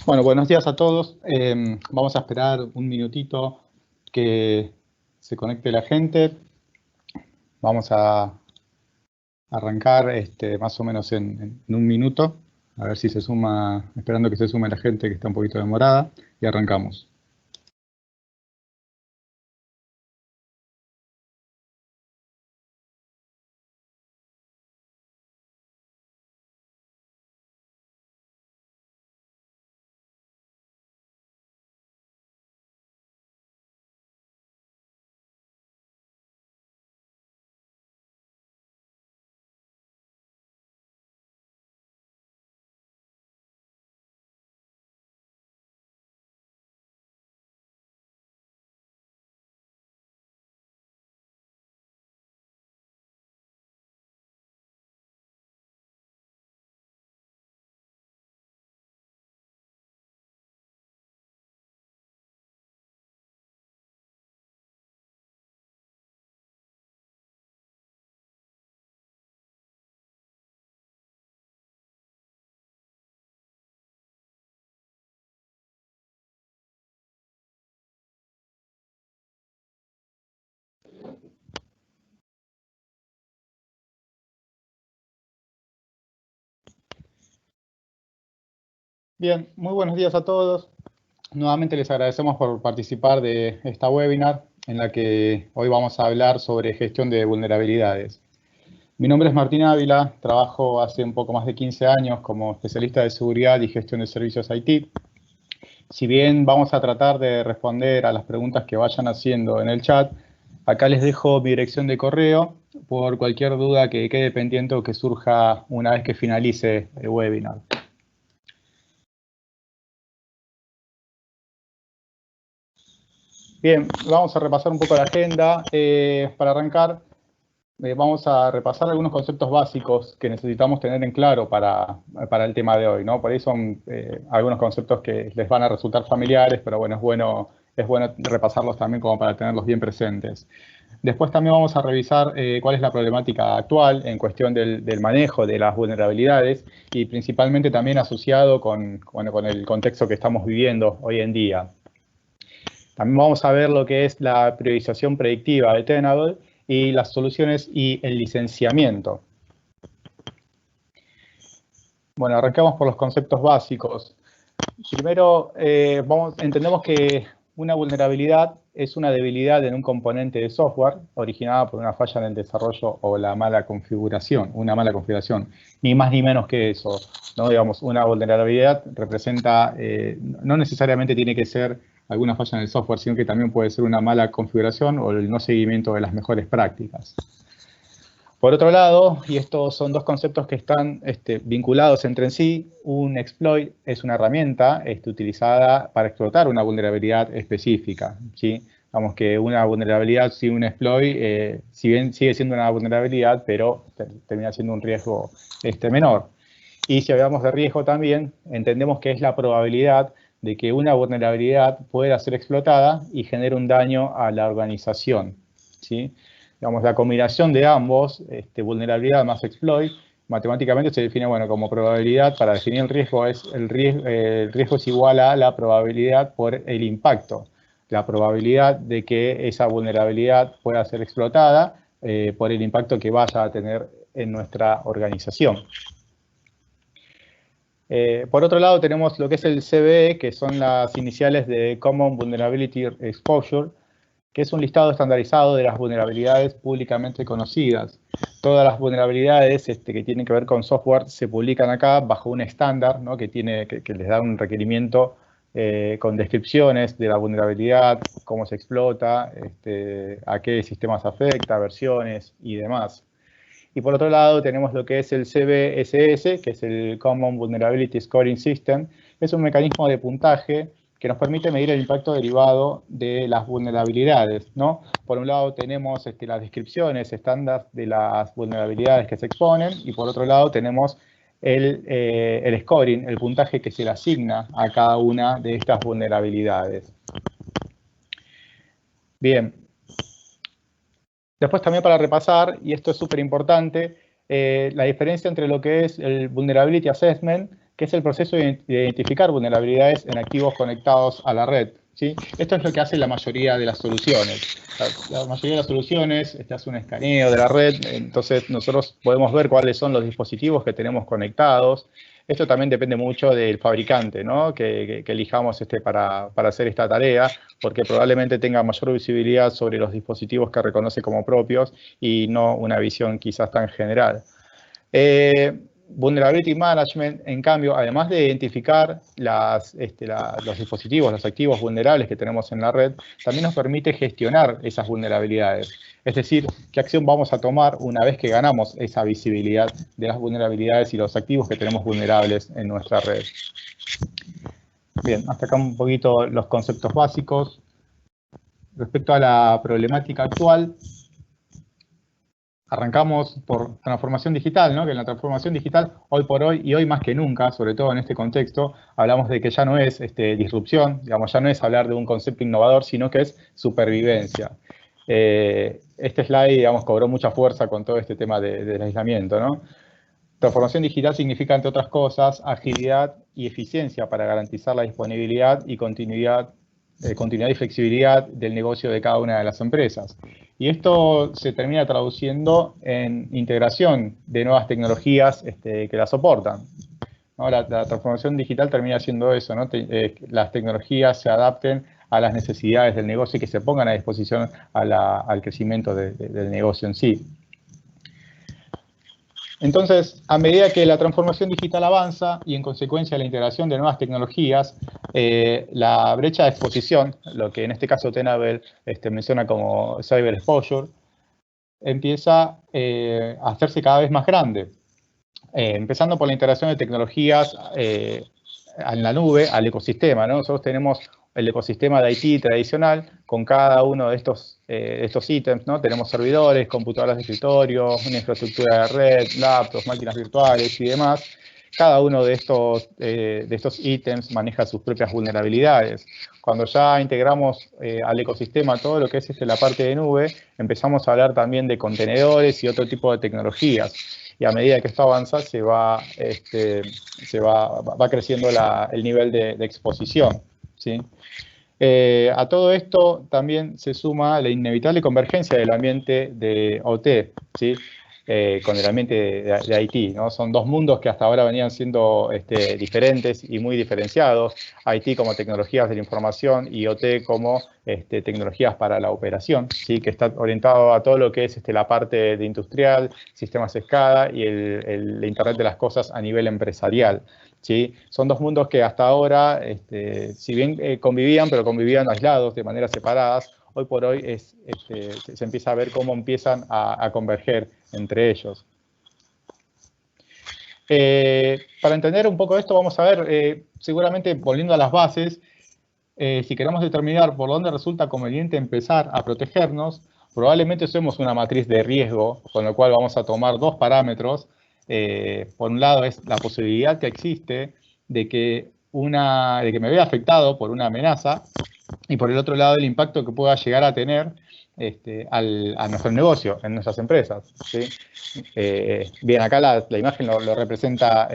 Bueno, buenos días a todos. Vamos a esperar un minutito que se conecte la gente. Vamos a arrancar más o menos en un minuto. A ver si se suma, esperando que se sume la gente que está un poquito demorada, y arrancamos. Bien, muy buenos días a todos. Nuevamente les agradecemos por participar de esta webinar en la que hoy vamos a hablar sobre gestión de vulnerabilidades. Mi nombre es Martín Ávila, trabajo hace un poco más de 15 años como especialista de seguridad y gestión de servicios IT. Si bien vamos a tratar de responder a las preguntas que vayan haciendo en el chat, acá les dejo mi dirección de correo por cualquier duda que quede pendiente o que surja una vez que finalice el webinar. Bien, vamos a repasar un poco la agenda. Para arrancar, vamos a repasar algunos conceptos básicos que necesitamos tener en claro para el tema de hoy, ¿no? Por ahí son algunos conceptos que les van a resultar familiares, pero bueno, es bueno repasarlos también como para tenerlos bien presentes. Después también vamos a revisar cuál es la problemática actual en cuestión del manejo de las vulnerabilidades y principalmente también asociado con el contexto que estamos viviendo hoy en día. También vamos a ver lo que es la priorización predictiva de Tenable y las soluciones y el licenciamiento. Bueno, arrancamos por los conceptos básicos. Primero, entendemos que una vulnerabilidad es una debilidad en un componente de software originada por una falla en el desarrollo o la mala configuración, una mala configuración, ni más ni menos que eso, ¿no? Digamos, una vulnerabilidad representa, no necesariamente tiene que ser alguna falla en el software, sino que también puede ser una mala configuración o el no seguimiento de las mejores prácticas. Por otro lado, y estos son dos conceptos que están vinculados entre sí, un exploit es una herramienta utilizada para explotar una vulnerabilidad específica, ¿sí? Vamos que una vulnerabilidad sin un exploit, si bien sigue siendo una vulnerabilidad, pero termina siendo un riesgo menor. Y si hablamos de riesgo también, entendemos que es la probabilidad de que una vulnerabilidad pueda ser explotada y genere un daño a la organización, ¿sí? Digamos, la combinación de ambos, vulnerabilidad más exploit, matemáticamente se define, bueno, como probabilidad. Para definir el riesgo es igual a la probabilidad por el impacto. La probabilidad de que esa vulnerabilidad pueda ser explotada por el impacto que vaya a tener en nuestra organización. Por otro lado, tenemos lo que es el CVE, que son las iniciales de Common Vulnerability Exposure, que es un listado estandarizado de las vulnerabilidades públicamente conocidas. Todas las vulnerabilidades que tienen que ver con software se publican acá bajo un estándar, ¿no? que les da un requerimiento con descripciones de la vulnerabilidad, cómo se explota, a qué sistemas afecta, versiones y demás. Y por otro lado tenemos lo que es el CVSS, que es el Common Vulnerability Scoring System. Es un mecanismo de puntaje que nos permite medir el impacto derivado de las vulnerabilidades, ¿no? Por un lado tenemos las descripciones estándar de las vulnerabilidades que se exponen, y por otro lado tenemos el scoring, el puntaje que se le asigna a cada una de estas vulnerabilidades. Bien. Después también para repasar, y esto es súper importante, la diferencia entre lo que es el Vulnerability Assessment, que es el proceso de identificar vulnerabilidades en activos conectados a la red, ¿sí? Esto es lo que hace la mayoría de las soluciones. La mayoría de las soluciones hace un escaneo de la red, entonces nosotros podemos ver cuáles son los dispositivos que tenemos conectados. Esto también depende mucho del fabricante, ¿no? que elijamos para hacer esta tarea, porque probablemente tenga mayor visibilidad sobre los dispositivos que reconoce como propios y no una visión quizás tan general. Vulnerability Management, en cambio, además de identificar los dispositivos, los activos vulnerables que tenemos en la red, también nos permite gestionar esas vulnerabilidades. Es decir, qué acción vamos a tomar una vez que ganamos esa visibilidad de las vulnerabilidades y los activos que tenemos vulnerables en nuestra red. Bien, hasta acá un poquito los conceptos básicos. Respecto a la problemática actual, arrancamos por transformación digital, ¿no? Que en la transformación digital, hoy por hoy, y hoy más que nunca, sobre todo en este contexto, hablamos de que ya no es disrupción, digamos, ya no es hablar de un concepto innovador, sino que es supervivencia. Este slide, digamos, cobró mucha fuerza con todo este tema del aislamiento, ¿no? Transformación digital significa, entre otras cosas, agilidad y eficiencia para garantizar la disponibilidad y continuidad y flexibilidad del negocio de cada una de las empresas. Y esto se termina traduciendo en integración de nuevas tecnologías que la soportan, ¿no? La transformación digital termina siendo eso, ¿no? Las tecnologías se adapten a las necesidades del negocio y que se pongan a disposición al crecimiento del negocio en sí. Entonces, a medida que la transformación digital avanza y en consecuencia la integración de nuevas tecnologías, la brecha de exposición, lo que en este caso Tenable menciona como cyber exposure, empieza a hacerse cada vez más grande. Empezando por la integración de tecnologías en la nube al ecosistema, ¿no? Nosotros tenemos el ecosistema de IT tradicional con cada uno de estos ítems, ¿no? Tenemos servidores, computadoras de escritorio, una infraestructura de red, laptops, máquinas virtuales y demás. Cada uno de estos ítems maneja sus propias vulnerabilidades. Cuando ya integramos al ecosistema todo lo que es la parte de nube, empezamos a hablar también de contenedores y otro tipo de tecnologías. Y a medida que esto avanza, va creciendo el nivel de exposición, ¿sí? A todo esto también se suma la inevitable convergencia del ambiente de OT, ¿sí? Con el ambiente de IT, ¿no? Son dos mundos que hasta ahora venían siendo diferentes y muy diferenciados. IT como tecnologías de la información y OT como tecnologías para la operación, ¿sí? Que está orientado a todo lo que es la parte de industrial, sistemas SCADA y el Internet de las cosas a nivel empresarial, ¿sí? Son dos mundos que hasta ahora, si bien convivían, pero convivían aislados, de maneras separadas, hoy por hoy se empieza a ver cómo empiezan a converger entre ellos. Para entender un poco esto, vamos a ver, seguramente volviendo a las bases, si queremos determinar por dónde resulta conveniente empezar a protegernos, probablemente usemos una matriz de riesgo, con lo cual vamos a tomar dos parámetros. Por un lado es la posibilidad que existe de que me vea afectado por una amenaza, y por el otro lado el impacto que pueda llegar a tener a nuestro negocio, en nuestras empresas, ¿sí? Bien, acá la imagen lo representa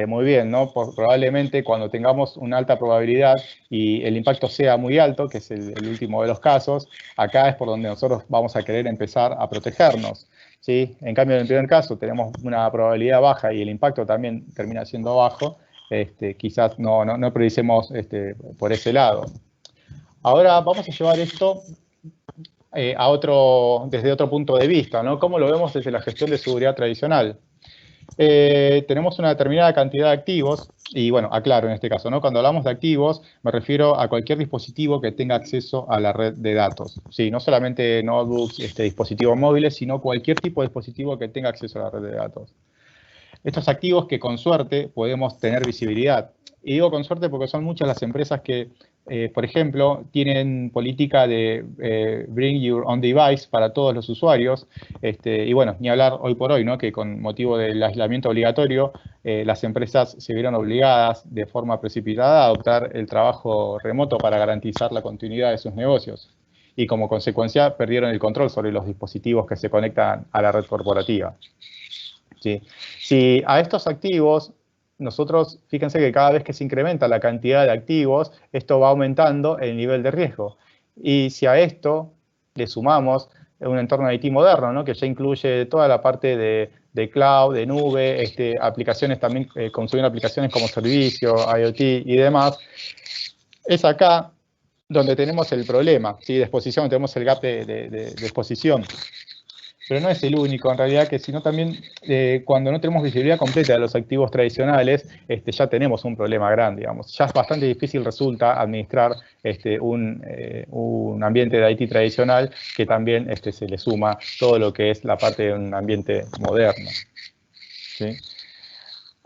muy bien, ¿no? Probablemente cuando tengamos una alta probabilidad y el impacto sea muy alto, que es el último de los casos, acá es por donde nosotros vamos a querer empezar a protegernos, ¿sí? En cambio, en el primer caso tenemos una probabilidad baja y el impacto también termina siendo bajo, quizás no prioricemos por ese lado. Ahora vamos a llevar esto desde otro punto de vista, ¿no? ¿Cómo lo vemos desde la gestión de seguridad tradicional? Tenemos una determinada cantidad de activos, y bueno, aclaro en este caso, ¿no? Cuando hablamos de activos, me refiero a cualquier dispositivo que tenga acceso a la red de datos. Sí, no solamente notebooks, dispositivos móviles, sino cualquier tipo de dispositivo que tenga acceso a la red de datos. Estos activos que con suerte podemos tener visibilidad. Y digo con suerte porque son muchas las empresas que, por ejemplo, tienen política de bring your own device para todos los usuarios. Y bueno, ni hablar hoy por hoy, ¿no? Que con motivo del aislamiento obligatorio, las empresas se vieron obligadas de forma precipitada a adoptar el trabajo remoto para garantizar la continuidad de sus negocios. Y como consecuencia perdieron el control sobre los dispositivos que se conectan a la red corporativa. ¿Sí? Si a estos activos nosotros, fíjense que cada vez que se incrementa la cantidad de activos, esto va aumentando el nivel de riesgo. Y si a esto le sumamos un entorno IT moderno, ¿no? Que ya incluye toda la parte de cloud, de nube, aplicaciones también, consumir aplicaciones como servicio, IoT y demás, es acá donde tenemos el problema, ¿sí? De exposición, tenemos el gap de exposición. Pero no es el único, en realidad, que sino también cuando no tenemos visibilidad completa de los activos tradicionales, ya tenemos un problema grande, digamos. Ya es bastante difícil resulta administrar un ambiente de IT tradicional que también se le suma todo lo que es la parte de un ambiente moderno, ¿sí?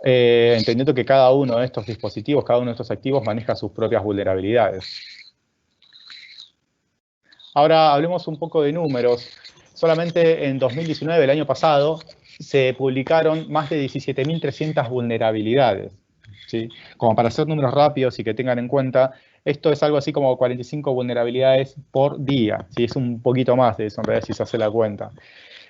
Entendiendo que cada uno de estos dispositivos, cada uno de estos activos maneja sus propias vulnerabilidades. Ahora hablemos un poco de números. Solamente en 2019, el año pasado, se publicaron más de 17.300 vulnerabilidades, ¿sí? Como para hacer números rápidos y que tengan en cuenta, esto es algo así como 45 vulnerabilidades por día, ¿sí? Es un poquito más de eso, en realidad, si se hace la cuenta.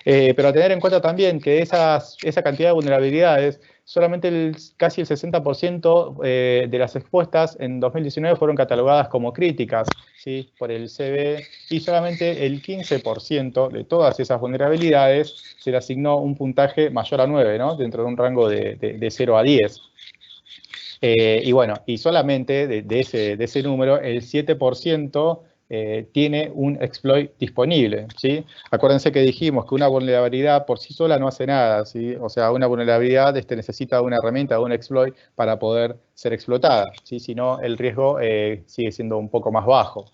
Pero a tener en cuenta también que esa cantidad de vulnerabilidades, solamente casi el 60% de las expuestas en 2019 fueron catalogadas como críticas, ¿sí? Por el CVE, y solamente el 15% de todas esas vulnerabilidades se le asignó un puntaje mayor a 9, ¿no? Dentro de un rango de 0 a 10. Y bueno, y solamente de ese número, el 7% tiene un exploit disponible, ¿sí? Acuérdense que dijimos que una vulnerabilidad por sí sola no hace nada, ¿sí? O sea, una vulnerabilidad necesita una herramienta, un exploit para poder ser explotada, ¿sí? Si no, el riesgo sigue siendo un poco más bajo.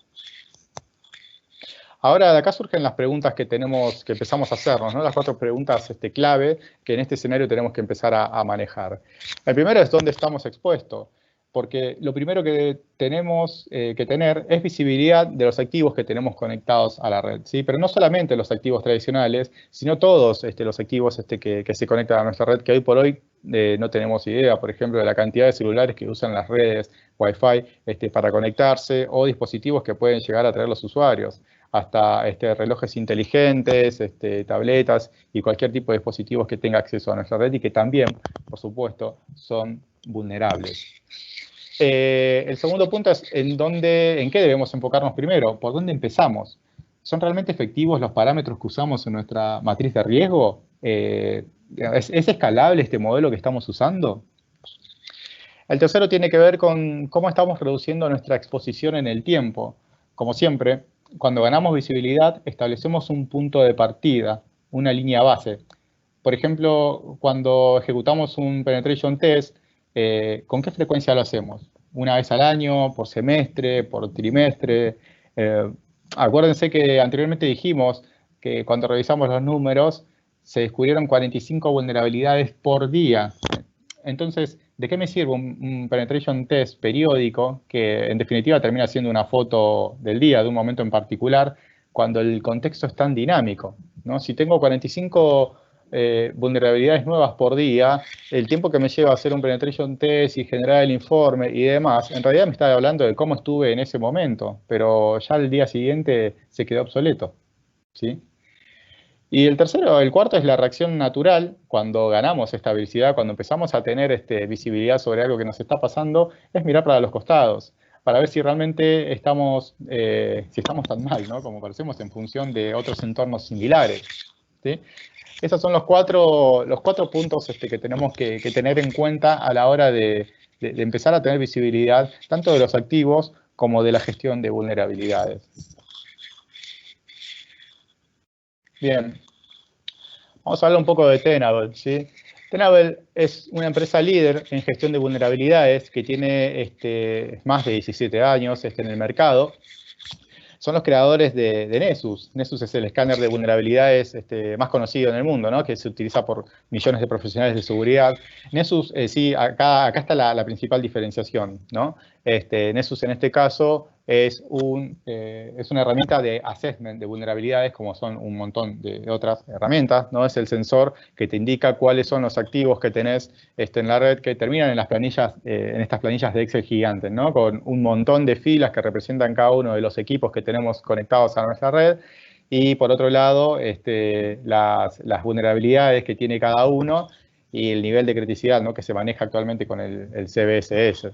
Ahora, de acá surgen las preguntas que empezamos a hacernos, ¿no? Las 4 preguntas clave que en este escenario tenemos que empezar a manejar. El primero es dónde estamos expuestos, porque lo primero que tenemos que tener es visibilidad de los activos que tenemos conectados a la red, ¿sí? Pero no solamente los activos tradicionales, sino todos los activos que se conectan a nuestra red, que hoy por hoy no tenemos idea, por ejemplo, de la cantidad de celulares que usan las redes Wi-Fi para conectarse, o dispositivos que pueden llegar a traer los usuarios, hasta relojes inteligentes, tabletas y cualquier tipo de dispositivos que tenga acceso a nuestra red y que también, por supuesto, son vulnerables. El segundo punto es en qué debemos enfocarnos primero, por dónde empezamos. ¿Son realmente efectivos los parámetros que usamos en nuestra matriz de riesgo? ¿Es escalable este modelo que estamos usando? El tercero tiene que ver con cómo estamos reduciendo nuestra exposición en el tiempo. Como siempre, cuando ganamos visibilidad, establecemos un punto de partida, una línea base. Por ejemplo, cuando ejecutamos un penetration test, ¿con qué frecuencia lo hacemos? ¿Una vez al año, por semestre, por trimestre? Acuérdense que anteriormente dijimos que cuando revisamos los números, se descubrieron 45 vulnerabilidades por día. Entonces, ¿de qué me sirve un penetration test periódico que en definitiva termina siendo una foto del día, de un momento en particular, cuando el contexto es tan dinámico, ¿no? Si tengo 45 vulnerabilidades nuevas por día, el tiempo que me lleva a hacer un penetration test y generar el informe y demás, en realidad me está hablando de cómo estuve en ese momento, pero ya el día siguiente se quedó obsoleto, ¿sí? Y el cuarto es la reacción natural cuando ganamos estabilidad, cuando empezamos a tener visibilidad sobre algo que nos está pasando, es mirar para los costados, para ver si realmente estamos tan mal, ¿no? Como parecemos en función de otros entornos similares, ¿sí? Esos son los cuatro puntos que tenemos que tener en cuenta a la hora de empezar a tener visibilidad, tanto de los activos como de la gestión de vulnerabilidades. Bien. Vamos a hablar un poco de Tenable, ¿sí? Tenable es una empresa líder en gestión de vulnerabilidades que tiene más de 17 años en el mercado. Son los creadores de Nessus. Nessus es el escáner de vulnerabilidades más conocido en el mundo, ¿no? Que se utiliza por millones de profesionales de seguridad. Nessus, sí, acá está la principal diferenciación, ¿no? Nessus en este caso es una herramienta de assessment de vulnerabilidades, como son un montón de otras herramientas, ¿no? Es el sensor que te indica cuáles son los activos que tenés en la red, que terminan en las planillas, en estas planillas de Excel gigantes, ¿no? Con un montón de filas que representan cada uno de los equipos que tenemos conectados a nuestra red. Y por otro lado, las vulnerabilidades que tiene cada uno y el nivel de criticidad, ¿no?, que se maneja actualmente con el CBSS.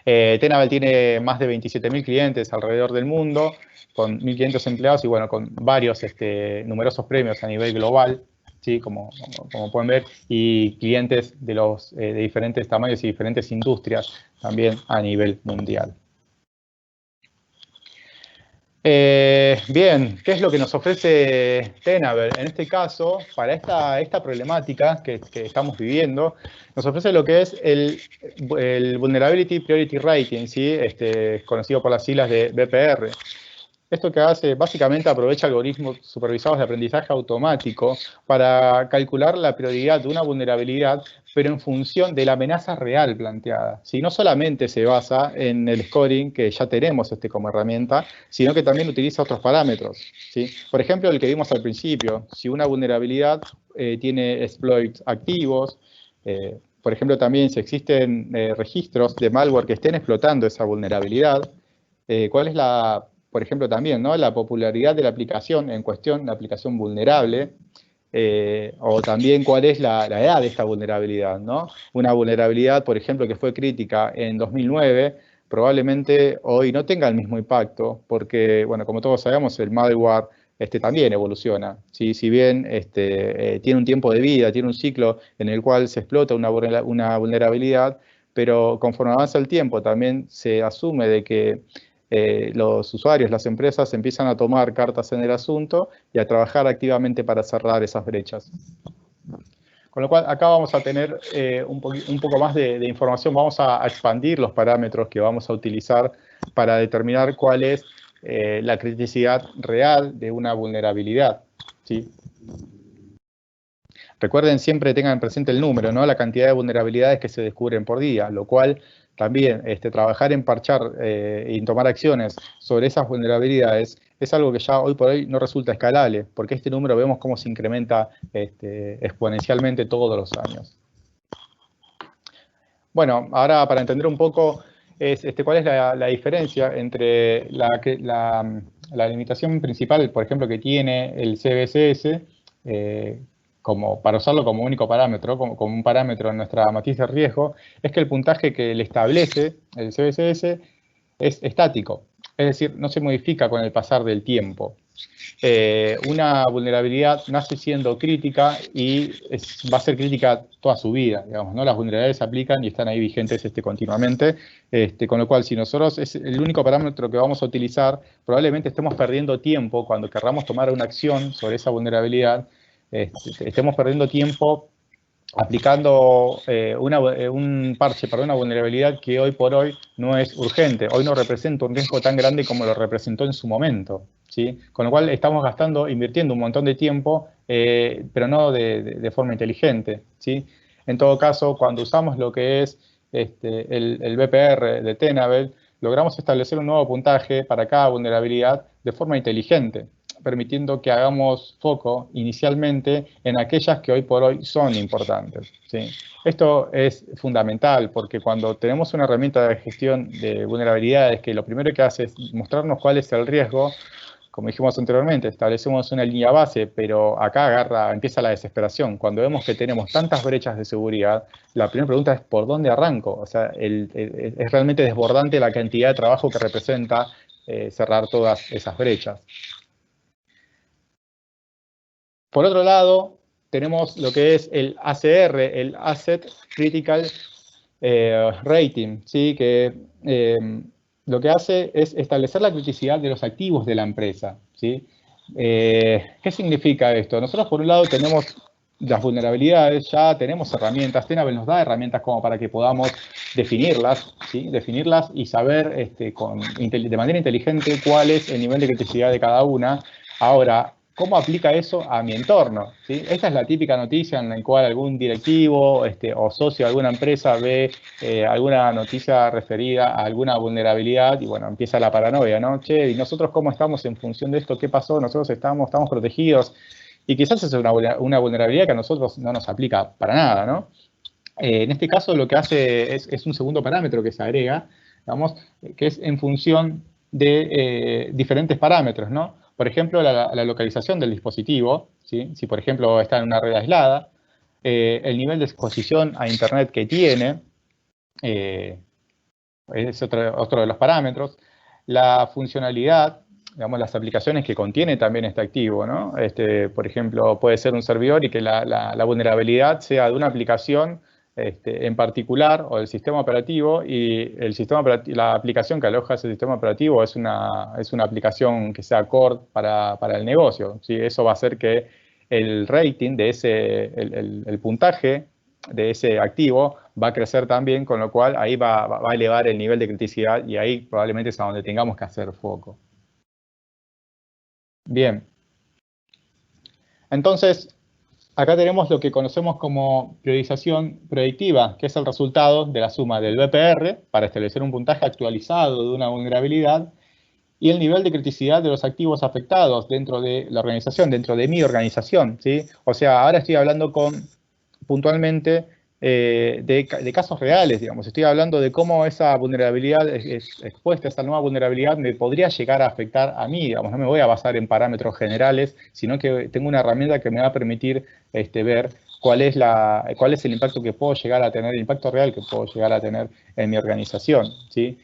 Tenable tiene más de 27.000 clientes alrededor del mundo, con 1.500 empleados y bueno, con varios numerosos premios a nivel global, ¿sí?, como pueden ver, y clientes de diferentes tamaños y diferentes industrias también a nivel mundial. Bien, ¿qué es lo que nos ofrece Tenable? En este caso, para esta problemática que estamos viviendo, nos ofrece lo que es el Vulnerability Priority Rating, ¿sí?, conocido por las siglas de VPR. Esto que hace, básicamente aprovecha algoritmos supervisados de aprendizaje automático para calcular la prioridad de una vulnerabilidad, pero en función de la amenaza real planteada. Si no solamente se basa en el scoring, que ya tenemos como herramienta, sino que también utiliza otros parámetros, ¿sí? Por ejemplo, el que vimos al principio, si una vulnerabilidad tiene exploits activos, por ejemplo, también si existen registros de malware que estén explotando esa vulnerabilidad, cuál es por ejemplo, también, ¿no?, la popularidad de la aplicación en cuestión, la aplicación vulnerable, o también cuál es la edad de esta vulnerabilidad, ¿no? Una vulnerabilidad, por ejemplo, que fue crítica en 2009, probablemente hoy no tenga el mismo impacto, porque, bueno, como todos sabemos, el malware también evoluciona, ¿sí? Si bien tiene un tiempo de vida, tiene un ciclo en el cual se explota una vulnerabilidad, pero conforme avanza el tiempo también se asume de que los usuarios, las empresas empiezan a tomar cartas en el asunto y a trabajar activamente para cerrar esas brechas. Con lo cual, acá vamos a tener un poco más de información, vamos a expandir los parámetros que vamos a utilizar para determinar cuál es la criticidad real de una vulnerabilidad, ¿sí? Recuerden, siempre tengan presente el número, ¿no?, la cantidad de vulnerabilidades que se descubren por día, lo cual también trabajar en parchar y tomar acciones sobre esas vulnerabilidades es algo que ya hoy por hoy no resulta escalable, porque este número vemos cómo se incrementa exponencialmente todos los años. Bueno, ahora para entender un poco cuál es la diferencia entre la limitación principal, por ejemplo, que tiene el CBSS, para usarlo como único parámetro, como un parámetro en nuestra matriz de riesgo, es que el puntaje que le establece el CBSS es estático, es decir, no se modifica con el pasar del tiempo. Una vulnerabilidad nace siendo crítica y va a ser crítica toda su vida, digamos, ¿no? Las vulnerabilidades se aplican y están ahí vigentes continuamente, con lo cual si nosotros es el único parámetro que vamos a utilizar, probablemente estemos perdiendo tiempo cuando querramos tomar una acción sobre esa vulnerabilidad, estemos perdiendo tiempo aplicando un parche para una vulnerabilidad que hoy por hoy no es urgente, hoy no representa un riesgo tan grande como lo representó en su momento, ¿sí? Con lo cual estamos invirtiendo un montón de tiempo, pero no de forma inteligente, ¿sí? En todo caso, cuando usamos lo que es el VPR de Tenable, logramos establecer un nuevo puntaje para cada vulnerabilidad de forma inteligente, permitiendo que hagamos foco inicialmente en aquellas que hoy por hoy son importantes, ¿sí? Esto es fundamental porque cuando tenemos una herramienta de gestión de vulnerabilidades que lo primero que hace es mostrarnos cuál es el riesgo, como dijimos anteriormente, establecemos una línea base, pero acá empieza la desesperación. Cuando vemos que tenemos tantas brechas de seguridad, la primera pregunta es ¿por dónde arranco? O sea, es realmente desbordante la cantidad de trabajo que representa cerrar todas esas brechas. Por otro lado, tenemos lo que es el ACR, el Asset Critical Rating, ¿sí?, que lo que hace es establecer la criticidad de los activos de la empresa, ¿sí? ¿Qué significa esto? Nosotros, por un lado, tenemos las vulnerabilidades, ya tenemos herramientas, Tenable nos da herramientas como para que podamos definirlas, ¿sí?, definirlas y saber de manera inteligente cuál es el nivel de criticidad de cada una. Ahora, ¿cómo aplica eso a mi entorno? ¿Sí? Esta es la típica noticia en la cual algún directivo o socio de alguna empresa ve alguna noticia referida a alguna vulnerabilidad y bueno, empieza la paranoia, ¿no? Che, ¿y nosotros cómo estamos en función de esto? ¿Qué pasó? ¿Nosotros estamos protegidos? Y quizás es una vulnerabilidad que a nosotros no nos aplica para nada, ¿no? En este caso lo que hace es un segundo parámetro que se agrega, digamos, que es en función de diferentes parámetros, ¿no? Por ejemplo, la localización del dispositivo, ¿sí? Si por ejemplo está en una red aislada, el nivel de exposición a Internet que tiene, es otro de los parámetros, la funcionalidad, digamos, las aplicaciones que contiene también este activo, ¿no? Por ejemplo, puede ser un servidor y que la vulnerabilidad sea de una aplicación en particular o del sistema operativo, y la aplicación que aloja ese sistema operativo es una aplicación que sea core para el negocio, ¿sí? Eso va a hacer que el rating de el puntaje de ese activo va a crecer también, con lo cual ahí va a elevar el nivel de criticidad, y ahí probablemente es a donde tengamos que hacer foco. Bien. Entonces, acá tenemos lo que conocemos como priorización predictiva, que es el resultado de la suma del BPR para establecer un puntaje actualizado de una vulnerabilidad y el nivel de criticidad de los activos afectados dentro de la organización, dentro de mi organización, ¿sí? O sea, ahora estoy hablando puntualmente de casos reales, digamos. Estoy hablando de cómo esa vulnerabilidad expuesta, esa nueva vulnerabilidad me podría llegar a afectar a mí, digamos. No me voy a basar en parámetros generales, sino que tengo una herramienta que me va a permitir ver cuál es el impacto que puedo llegar a tener, el impacto real que puedo llegar a tener en mi organización, ¿sí?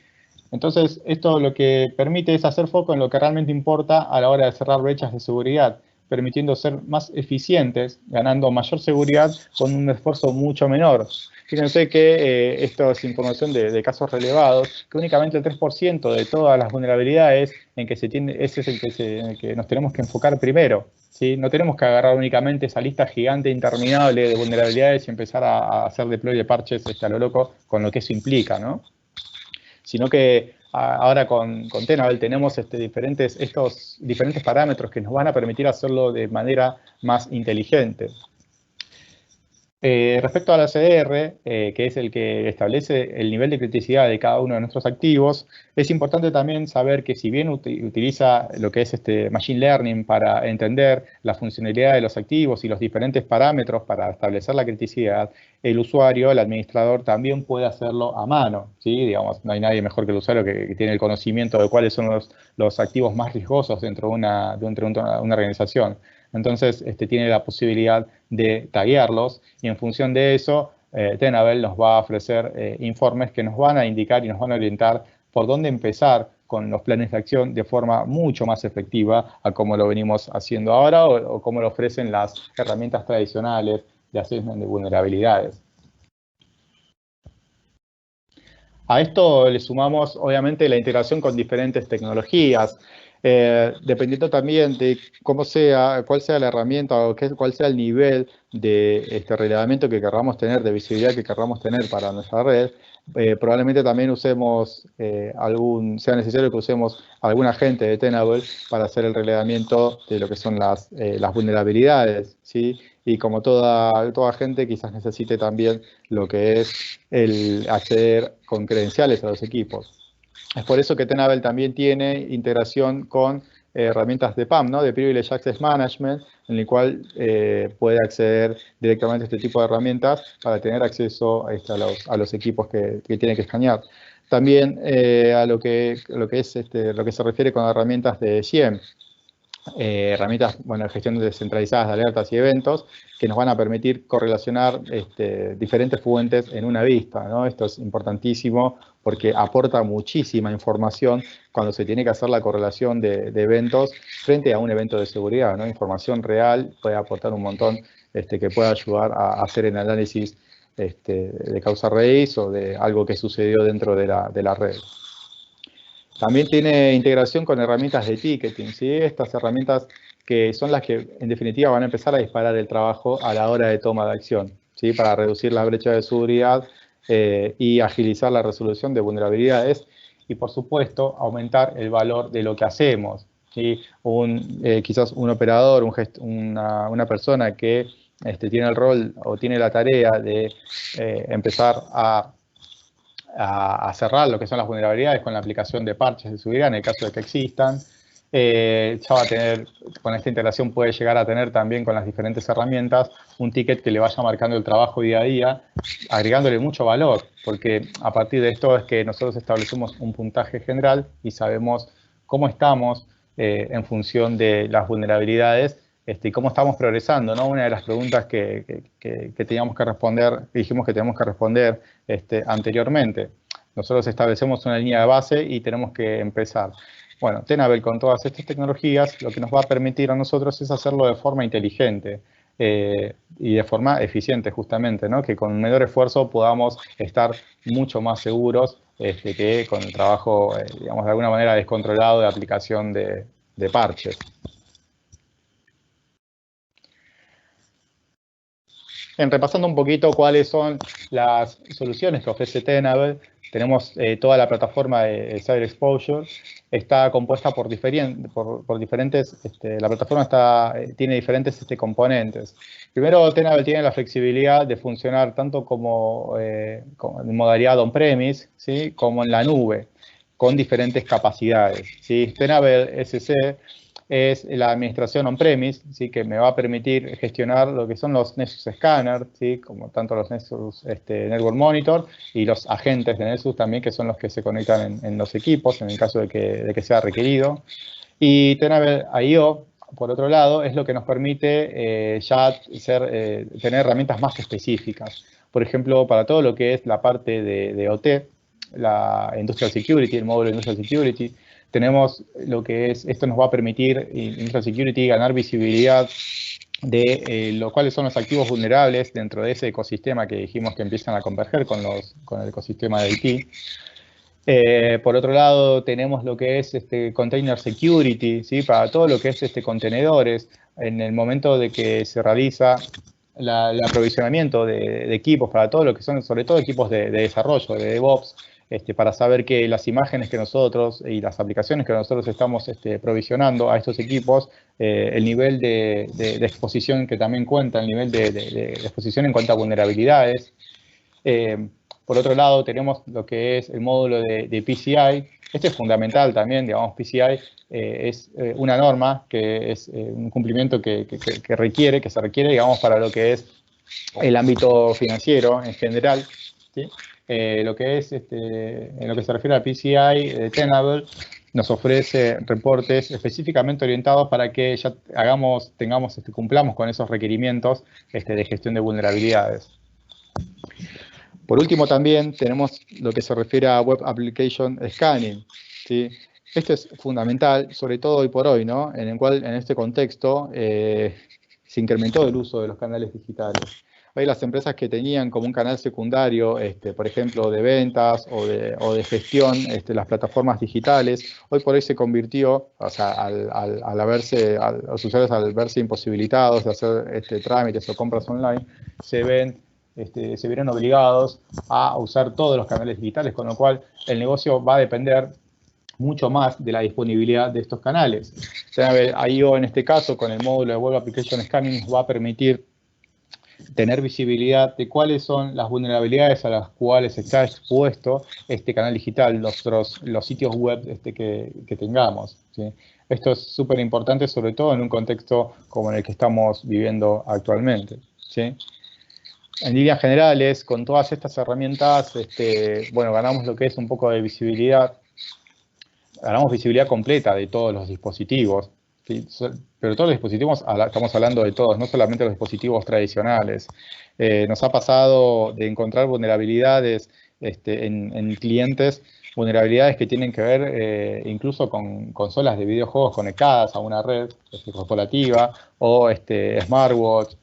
Entonces, esto lo que permite es hacer foco en lo que realmente importa a la hora de cerrar brechas de seguridad, permitiendo ser más eficientes, ganando mayor seguridad con un esfuerzo mucho menor. Fíjense que esto es información de casos relevados, que únicamente el 3% de todas las vulnerabilidades ese es en el que nos tenemos que enfocar primero, ¿sí? No tenemos que agarrar únicamente esa lista gigante interminable de vulnerabilidades y empezar a hacer deploy de parches a lo loco, con lo que eso implica, ¿no? Sino que ahora con Tenable tenemos estos diferentes parámetros que nos van a permitir hacerlo de manera más inteligente. Respecto a la CDR, que es el que establece el nivel de criticidad de cada uno de nuestros activos, es importante también saber que si bien utiliza lo que es Machine Learning para entender la funcionalidad de los activos y los diferentes parámetros para establecer la criticidad, el usuario, el administrador, también puede hacerlo a mano, ¿sí? Digamos, no hay nadie mejor que el usuario que tiene el conocimiento de cuáles son los activos más riesgosos dentro de una organización. Entonces, tiene la posibilidad de taguearlos, y en función de eso, Tenable nos va a ofrecer informes que nos van a indicar y nos van a orientar por dónde empezar con los planes de acción de forma mucho más efectiva a como lo venimos haciendo ahora o como lo ofrecen las herramientas tradicionales de assessment de vulnerabilidades. A esto le sumamos, obviamente, la integración con diferentes tecnologías, dependiendo también de cuál sea la herramienta o cuál sea el nivel de relevamiento que queramos tener, de visibilidad que queramos tener para nuestra red. Probablemente también sea necesario que usemos algún agente de Tenable para hacer el relevamiento de lo que son las vulnerabilidades, ¿sí? Y como toda agente, quizás necesite también lo que es el acceder con credenciales a los equipos. Es por eso que Tenable también tiene integración con herramientas de PAM, ¿no? De Privilege Access Management, en el cual puede acceder directamente a este tipo de herramientas para tener acceso a los equipos que tiene que escanear. También a lo que se refiere con herramientas de SIEM, herramientas, bueno, de gestión descentralizadas de alertas y eventos, que nos van a permitir correlacionar diferentes fuentes en una vista, ¿no? Esto es importantísimo porque aporta muchísima información cuando se tiene que hacer la correlación de eventos frente a un evento de seguridad, ¿no? Información real puede aportar un montón que puede ayudar a hacer el análisis de causa raíz o de algo que sucedió dentro de la red. También tiene integración con herramientas de ticketing, ¿sí? Estas herramientas que son las que, en definitiva, van a empezar a disparar el trabajo a la hora de toma de acción, ¿sí? Para reducir la brecha de seguridad y agilizar la resolución de vulnerabilidades y, por supuesto, aumentar el valor de lo que hacemos, ¿sí? Quizás un operador, una persona que tiene el rol o tiene la tarea de empezar a cerrar lo que son las vulnerabilidades con la aplicación de parches de seguridad en el caso de que existan. Ya va a tener, con esta integración puede llegar a tener también con las diferentes herramientas un ticket que le vaya marcando el trabajo día a día, agregándole mucho valor, porque a partir de esto es que nosotros establecemos un puntaje general y sabemos cómo estamos en función de las vulnerabilidades y cómo estamos progresando, ¿no? Una de las preguntas que teníamos que responder, que dijimos que teníamos que responder anteriormente. Nosotros establecemos una línea de base y tenemos que empezar. Bueno, Tenable con todas estas tecnologías lo que nos va a permitir a nosotros es hacerlo de forma inteligente y de forma eficiente justamente, ¿no? Que con menor esfuerzo podamos estar mucho más seguros que con el trabajo, digamos, de alguna manera descontrolado de aplicación de parches. Repasando un poquito cuáles son las soluciones que ofrece Tenable, tenemos toda la plataforma de Cyber Exposure, está compuesta por diferentes, la plataforma tiene diferentes componentes. Primero, Tenable tiene la flexibilidad de funcionar tanto como en modalidad on-premise, ¿sí? Como en la nube, con diferentes capacidades, ¿sí? Tenable SC es la administración on-premise, ¿sí? Que me va a permitir gestionar lo que son los Nessus Scanner, ¿sí? Como tanto los Nessus Network Monitor y los agentes de Nessus también, que son los que se conectan en los equipos, en el caso de que sea requerido. Y Tenable I/O, por otro lado, es lo que nos permite tener herramientas más específicas. Por ejemplo, para todo lo que es la parte de OT, la Industrial Security, el módulo de Industrial Security, tenemos lo que es, esto nos va a permitir, Industrial Security, ganar visibilidad de cuáles son los activos vulnerables dentro de ese ecosistema que dijimos que empiezan a converger con el ecosistema de IT. Por otro lado, tenemos lo que es Container Security, ¿sí? Para todo lo que es contenedores, en el momento de que se realiza el aprovisionamiento de equipos, para todo lo que son, sobre todo equipos de desarrollo, de DevOps, para saber que las imágenes que nosotros y las aplicaciones que nosotros estamos provisionando a estos equipos, el nivel de exposición que también cuenta, el nivel de exposición en cuanto a vulnerabilidades. Por otro lado, tenemos lo que es el módulo de PCI. Este es fundamental también, digamos, PCI es una norma que es un cumplimiento que se requiere, digamos, para lo que es el ámbito financiero en general, ¿sí? Lo que es, en lo que se refiere a PCI, Tenable nos ofrece reportes específicamente orientados para que ya cumplamos con esos requerimientos de gestión de vulnerabilidades. Por último, también tenemos lo que se refiere a Web Application Scanning, ¿sí? Esto es fundamental, sobre todo hoy por hoy, ¿no? En el cual, en este contexto, se incrementó el uso de los canales digitales. Hoy las empresas que tenían como un canal secundario, por ejemplo, de ventas o de gestión, las plataformas digitales, hoy por hoy se convirtió, o sea, los usuarios al verse imposibilitados de hacer trámites o compras online, se vieron obligados a usar todos los canales digitales, con lo cual el negocio va a depender mucho más de la disponibilidad de estos canales. I/O en este caso, con el módulo de Web Application Scanning, nos va a permitir tener visibilidad de cuáles son las vulnerabilidades a las cuales está expuesto este canal digital, los sitios web que tengamos, ¿sí? Esto es súper importante, sobre todo en un contexto como en el que estamos viviendo actualmente, ¿sí? En líneas generales, con todas estas herramientas, bueno, ganamos lo que es un poco de visibilidad, ganamos visibilidad completa de todos los dispositivos, ¿sí? Pero todos los dispositivos, estamos hablando de todos, no solamente los dispositivos tradicionales. Nos ha pasado de encontrar vulnerabilidades en clientes, vulnerabilidades que tienen que ver incluso con consolas de videojuegos conectadas a una red corporativa o smartwatch,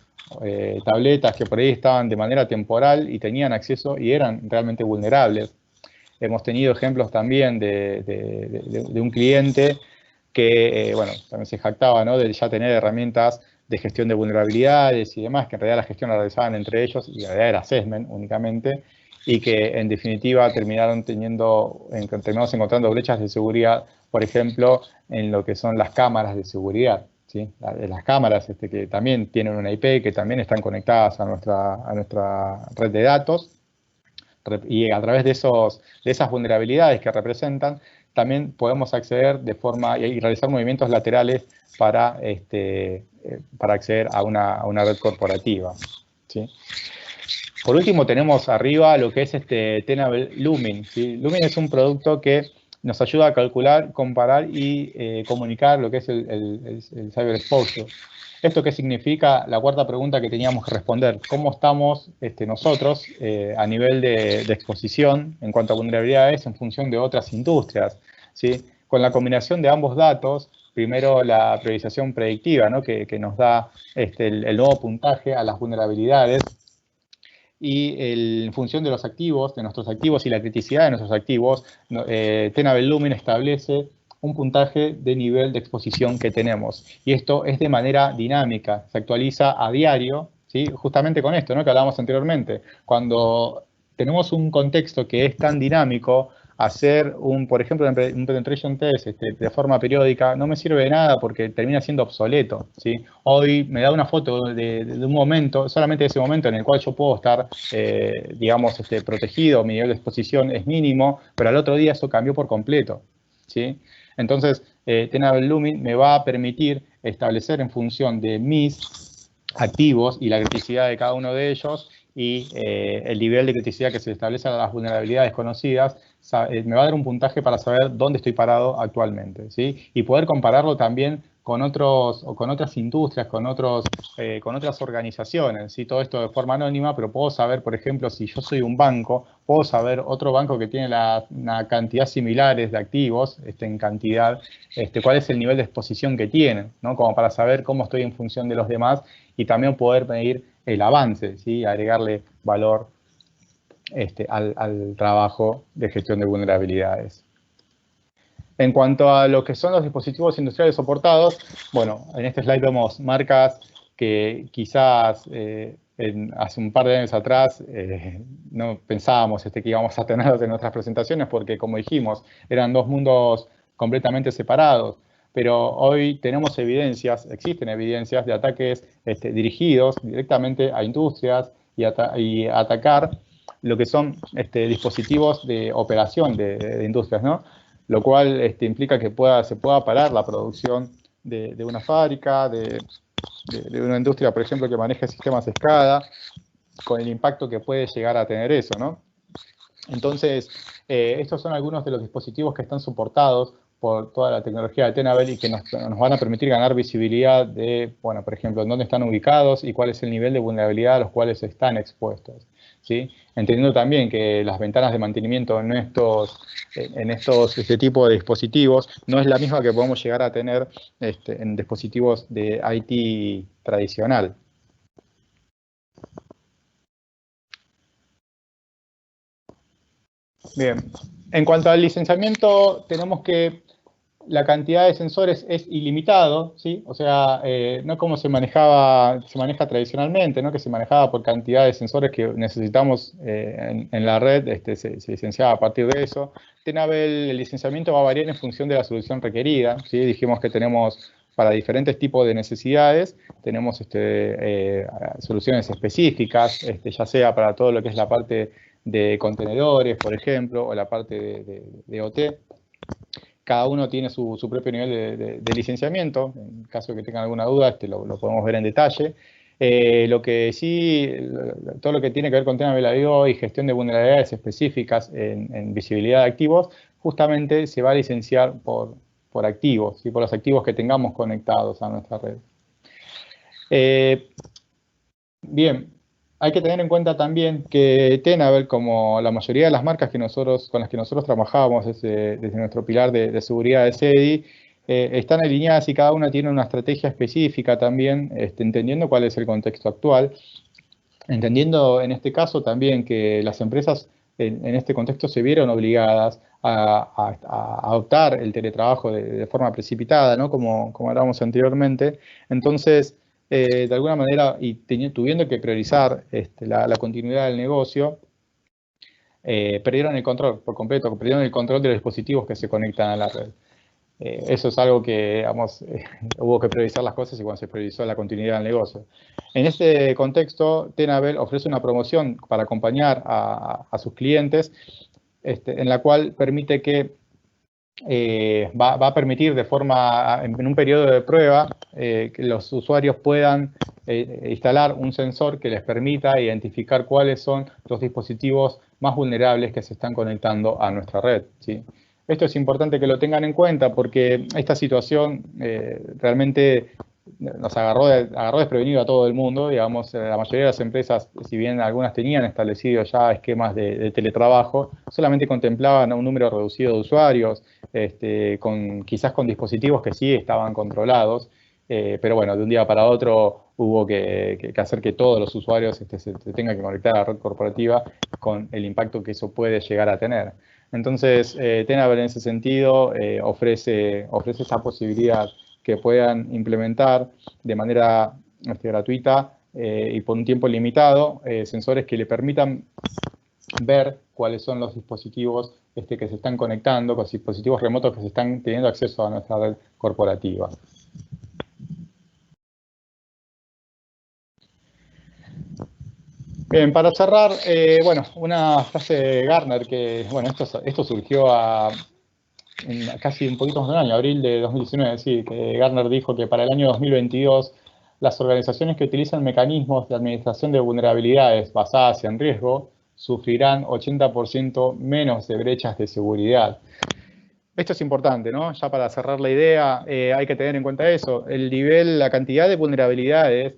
tabletas que por ahí estaban de manera temporal y tenían acceso y eran realmente vulnerables. Hemos tenido ejemplos también de un cliente que, bueno, también se jactaba, ¿no?, de ya tener herramientas de gestión de vulnerabilidades y demás, que en realidad la gestión la realizaban entre ellos y en realidad era assessment únicamente, y que en definitiva terminamos encontrando brechas de seguridad, por ejemplo, en lo que son las cámaras de seguridad, ¿sí? Las cámaras que también tienen una IP, que también están conectadas a nuestra red de datos, y a través de esas vulnerabilidades que representan, también podemos acceder y realizar movimientos laterales para acceder a una red corporativa, ¿sí? Por último, tenemos arriba lo que es Tenable Lumin, ¿sí? Lumin es un producto que nos ayuda a calcular, comparar y comunicar lo que es el Cyber Exposure. ¿Esto qué significa? La cuarta pregunta que teníamos que responder. ¿Cómo estamos nosotros a nivel de exposición en cuanto a vulnerabilidades en función de otras industrias? ¿Sí? Con la combinación de ambos datos, primero la priorización predictiva, ¿no? que nos da el nuevo puntaje a las vulnerabilidades, y en función de los activos, de nuestros activos y la criticidad de nuestros activos, Tenable Lumin establece un puntaje de nivel de exposición que tenemos. Y esto es de manera dinámica, se actualiza a diario, ¿sí? Justamente con esto, ¿no? que hablábamos anteriormente. Cuando tenemos un contexto que es tan dinámico, hacer, por ejemplo, un penetration test de forma periódica no me sirve de nada porque termina siendo obsoleto, ¿sí? Hoy me da una foto de un momento, solamente ese momento en el cual yo puedo estar, digamos, protegido, mi nivel de exposición es mínimo, pero al otro día eso cambió por completo, ¿sí? Entonces, Tenable Lumin me va a permitir establecer en función de mis activos y la criticidad de cada uno de ellos y el nivel de criticidad que se establece a las vulnerabilidades conocidas, me va a dar un puntaje para saber dónde estoy parado actualmente, ¿sí? Y poder compararlo también con otras industrias, con otras organizaciones, ¿sí? Todo esto de forma anónima, pero puedo saber, por ejemplo, si yo soy un banco, puedo saber otro banco que tiene una cantidad similares de activos, en cantidad, cuál es el nivel de exposición que tienen, ¿no? Como para saber cómo estoy en función de los demás y también poder medir el avance, ¿sí? Agregarle valor al trabajo de gestión de vulnerabilidades. En cuanto a lo que son los dispositivos industriales soportados, bueno, en este slide vemos marcas que quizás hace un par de años atrás no pensábamos que íbamos a tenerlos en nuestras presentaciones porque, como dijimos, eran dos mundos completamente separados. Pero hoy tenemos existen evidencias de ataques dirigidos directamente a industrias y atacar lo que son dispositivos de operación de industrias, ¿no? Lo cual implica que se pueda parar la producción de una fábrica, de una industria, por ejemplo, que maneja sistemas SCADA, con el impacto que puede llegar a tener eso, ¿no? Entonces, estos son algunos de los dispositivos que están soportados por toda la tecnología de Tenable y que nos van a permitir ganar visibilidad de, bueno, por ejemplo, en dónde están ubicados y cuál es el nivel de vulnerabilidad a los cuales están expuestos, ¿sí? Entendiendo también que las ventanas de mantenimiento en este tipo de dispositivos no es la misma que podemos llegar a tener en dispositivos de IT tradicional. Bien, en cuanto al licenciamiento, tenemos que la cantidad de sensores es ilimitado, ¿sí? O sea, no como se maneja tradicionalmente, ¿no? Que se manejaba por cantidad de sensores que necesitamos en la red, se licenciaba a partir de eso. Tenable, el licenciamiento va a variar en función de la solución requerida, ¿sí? Dijimos que tenemos para diferentes tipos de necesidades, tenemos soluciones específicas, ya sea para todo lo que es la parte de contenedores, por ejemplo, o la parte de OT. Cada uno tiene su propio nivel de licenciamiento. En caso de que tengan alguna duda, lo podemos ver en detalle. Lo que sí, todo lo que tiene que ver con tema de IO y gestión de vulnerabilidades específicas en visibilidad de activos, justamente se va a licenciar por activos, y por los activos que tengamos conectados a nuestra red. Bien, hay que tener en cuenta también que Tenable, como la mayoría de las marcas con las que nosotros trabajamos desde nuestro pilar de seguridad de SEDI, están alineadas y cada una tiene una estrategia específica también, entendiendo cuál es el contexto actual, entendiendo en este caso también que las empresas en este contexto se vieron obligadas a adoptar el teletrabajo de forma precipitada, ¿no? Como hablábamos anteriormente. Entonces, de alguna manera, y tuviendo que priorizar la continuidad del negocio, perdieron el control por completo, perdieron el control de los dispositivos que se conectan a la red. Eso es algo que, digamos, hubo que priorizar las cosas y cuando se priorizó la continuidad del negocio. En este contexto, Tenable ofrece una promoción para acompañar a sus clientes, en la cual permite que va a permitir en un periodo de prueba que los usuarios puedan instalar un sensor que les permita identificar cuáles son los dispositivos más vulnerables que se están conectando a nuestra red, ¿sí? Esto es importante que lo tengan en cuenta porque esta situación realmente nos agarró desprevenido a todo el mundo, digamos, la mayoría de las empresas, si bien algunas tenían establecido ya esquemas de teletrabajo, solamente contemplaban a un número reducido de usuarios, quizás con dispositivos que sí estaban controlados, pero bueno, de un día para otro hubo que hacer que todos los usuarios se tengan que conectar a la red corporativa con el impacto que eso puede llegar a tener. Entonces, Tenable en ese sentido ofrece esa posibilidad que puedan implementar de manera gratuita y por un tiempo limitado sensores que le permitan ver cuáles son los dispositivos que se están conectando, los dispositivos remotos que se están teniendo acceso a nuestra red corporativa. Bien, para cerrar, bueno, una frase de Gartner que, bueno, esto surgió casi un poquito más de un año, abril de 2019, sí, que Gartner dijo que para el año 2022 las organizaciones que utilizan mecanismos de administración de vulnerabilidades basadas en riesgo sufrirán 80% menos de brechas de seguridad. Esto es importante, ¿no? Ya para cerrar la idea, hay que tener en cuenta eso. El nivel, la cantidad de vulnerabilidades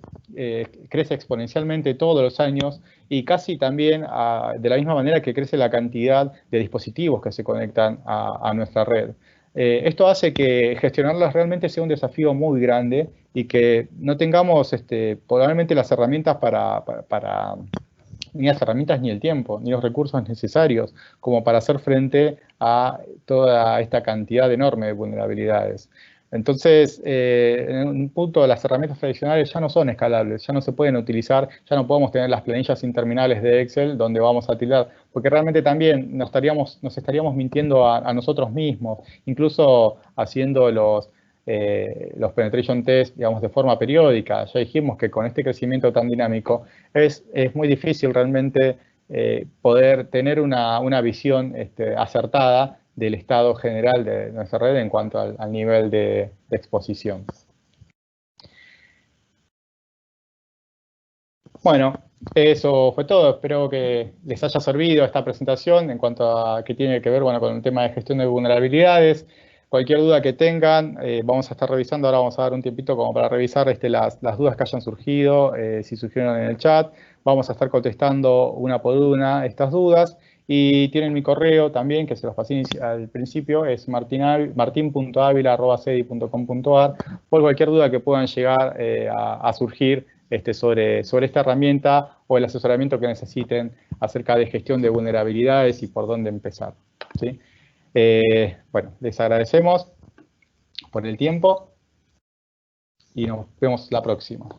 crece exponencialmente todos los años y casi también de la misma manera que crece la cantidad de dispositivos que se conectan a nuestra red. Esto hace que gestionarlas realmente sea un desafío muy grande y que no tengamos probablemente las herramientas ni las herramientas, ni el tiempo, ni los recursos necesarios como para hacer frente a toda esta cantidad enorme de vulnerabilidades. Entonces, en un punto, las herramientas tradicionales ya no son escalables, ya no se pueden utilizar, ya no podemos tener las planillas interminables de Excel donde vamos a tirar, porque realmente también nos estaríamos mintiendo a nosotros mismos, incluso haciendo los penetration test, digamos, de forma periódica. Ya dijimos que con este crecimiento tan dinámico es muy difícil realmente poder tener una visión acertada del estado general de nuestra red en cuanto al nivel de exposición. Bueno, eso fue todo. Espero que les haya servido esta presentación en cuanto a que tiene que ver, bueno, con el tema de gestión de vulnerabilidades. Cualquier duda que tengan, vamos a estar revisando. Ahora vamos a dar un tiempito como para revisar las dudas que hayan surgido, si surgieron en el chat. Vamos a estar contestando una por una estas dudas. Y tienen mi correo también, que se los pasé al principio, es martin.avila@cedi.com.ar, por cualquier duda que puedan llegar a surgir sobre esta herramienta o el asesoramiento que necesiten acerca de gestión de vulnerabilidades y por dónde empezar, ¿sí? Bueno, les agradecemos por el tiempo y nos vemos la próxima.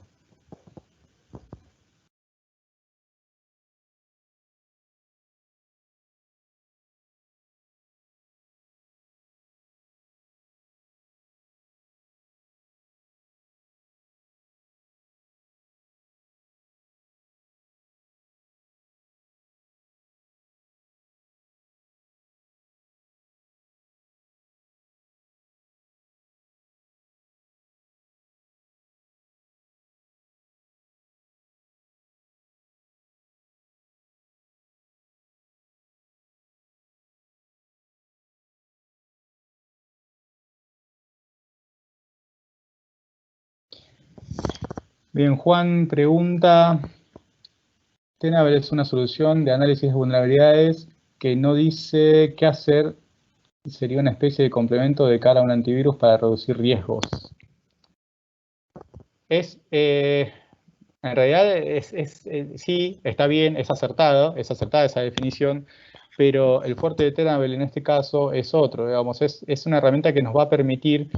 Bien, Juan pregunta, Tenable es una solución de análisis de vulnerabilidades que no dice qué hacer, sería una especie de complemento de cara a un antivirus para reducir riesgos. En realidad, sí, está bien, es acertada esa definición, pero el fuerte de Tenable en este caso es otro, digamos, es una herramienta que nos va a permitir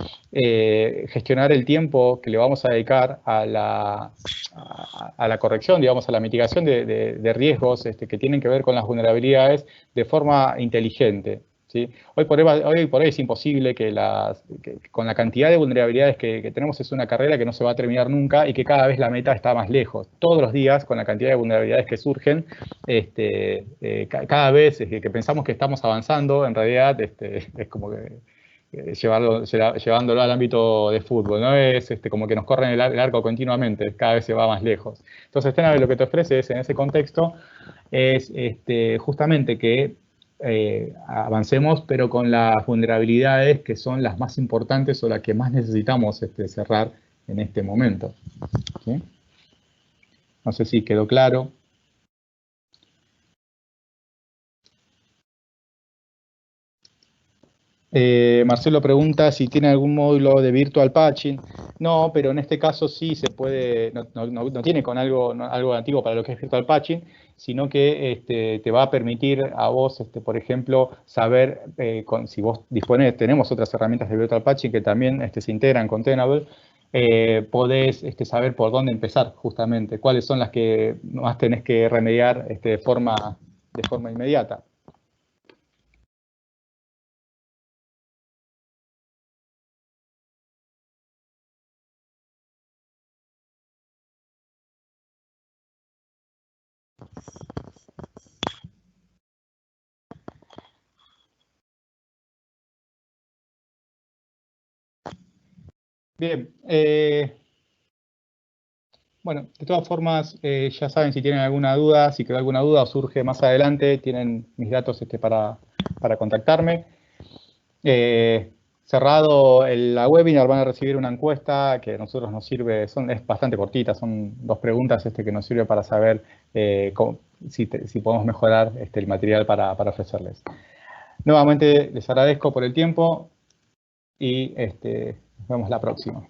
gestionar el tiempo que le vamos a dedicar a la corrección, digamos, a la mitigación de riesgos que tienen que ver con las vulnerabilidades de forma inteligente. ¿Sí? Hoy por hoy es imposible que con la cantidad de vulnerabilidades que tenemos es una carrera que no se va a terminar nunca y que cada vez la meta está más lejos. Todos los días, con la cantidad de vulnerabilidades que surgen, cada vez que pensamos que estamos avanzando, en realidad es como que llevándolo al ámbito de fútbol, ¿no? Es como que nos corren el arco continuamente, cada vez se va más lejos. Entonces, Tenable lo que te ofrece es, en ese contexto, es justamente que avancemos, pero con las vulnerabilidades que son las más importantes o las que más necesitamos cerrar en este momento. ¿Sí? No sé si quedó claro. Marcelo pregunta si tiene algún módulo de virtual patching. No, pero en este caso sí se puede, no tiene con algo nativo para lo que es virtual patching, sino que te va a permitir a vos, por ejemplo, saber, si vos disponés, tenemos otras herramientas de virtual patching que también se integran con Tenable, podés saber por dónde empezar justamente, cuáles son las que más tenés que remediar de forma inmediata. Bien, bueno, de todas formas, ya saben si tienen alguna duda, si quedó alguna duda o surge más adelante, tienen mis datos para contactarme. Cerrado la webinar van a recibir una encuesta que a nosotros nos sirve, es bastante cortita, son 2 preguntas que nos sirve para saber si podemos mejorar el material para ofrecerles. Nuevamente les agradezco por el tiempo y nos vemos la próxima.